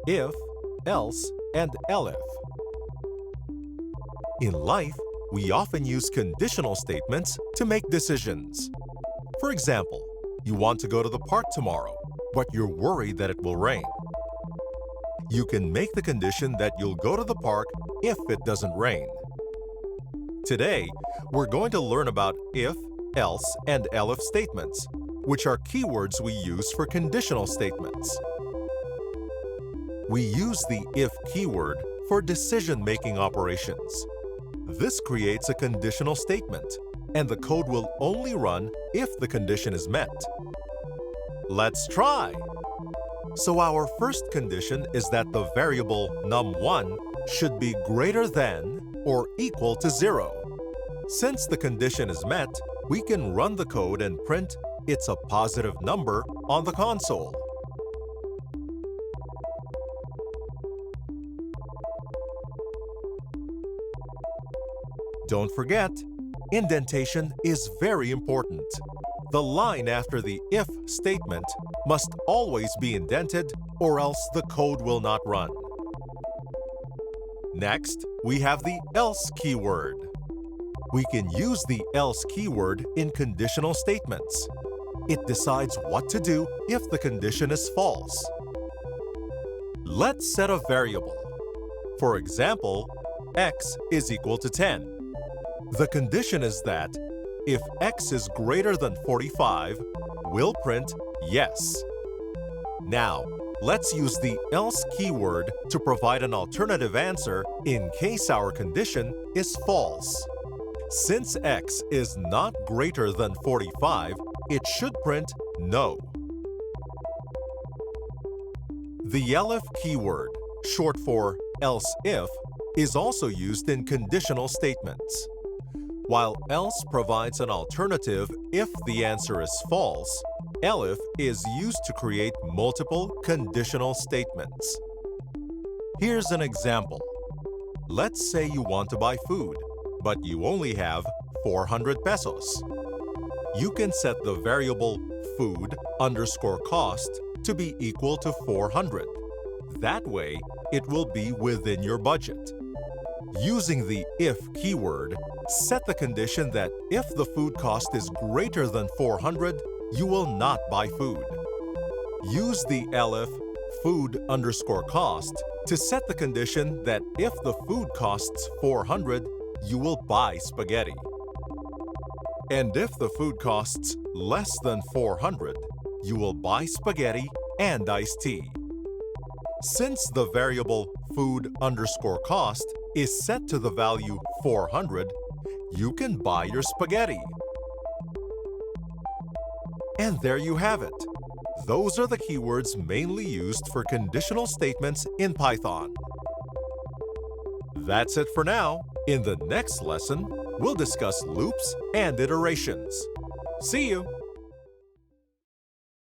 if, else, and elif. In life, we often use conditional statements to make decisions. For example, you want to go to the park tomorrow, but you're worried that it will rain. You can make the condition that you'll go to the park if it doesn't rain. Today, we're going to learn about if, else, and elif statements, which are keywords we use for conditional statements. We use the if keyword for decision-making operations. This creates a conditional statement, and the code will only run if the condition is met. Let's try! So our first condition is that the variable num1 should be greater than or equal to 0. Since the condition is met, we can run the code and print it's a positive number on the console. Don't forget, indentation is very important. The line after the if statement must always be indented or else the code will not run. Next, we have the else keyword. We can use the else keyword in conditional statements. It decides what to do if the condition is false. Let's set a variable. For example, x is equal to 10. The condition is that if x is greater than 45, we'll print yes. Now, let's use the else keyword to provide an alternative answer in case our condition is false. Since x is not greater than 45, it should print no. The elif keyword, short for else if, is also used in conditional statements. While else provides an alternative if the answer is false, elif is used to create multiple conditional statements. Here's an example. Let's say you want to buy food, but you only have 400 pesos. You can set the variable food_cost to be equal to 400. That way, it will be within your budget. Using the if keyword, set the condition that if the food cost is greater than 400, you will not buy food. Use the elif food_cost to set the condition that if the food costs 400, you will buy spaghetti. And if the food costs less than 400, you will buy spaghetti and iced tea. Since the variable food_cost is set to the value 400, you can buy your spaghetti. And there you have it. Those are the keywords mainly used for conditional statements in Python. That's it for now. In the next lesson, we'll discuss loops and iterations. See you!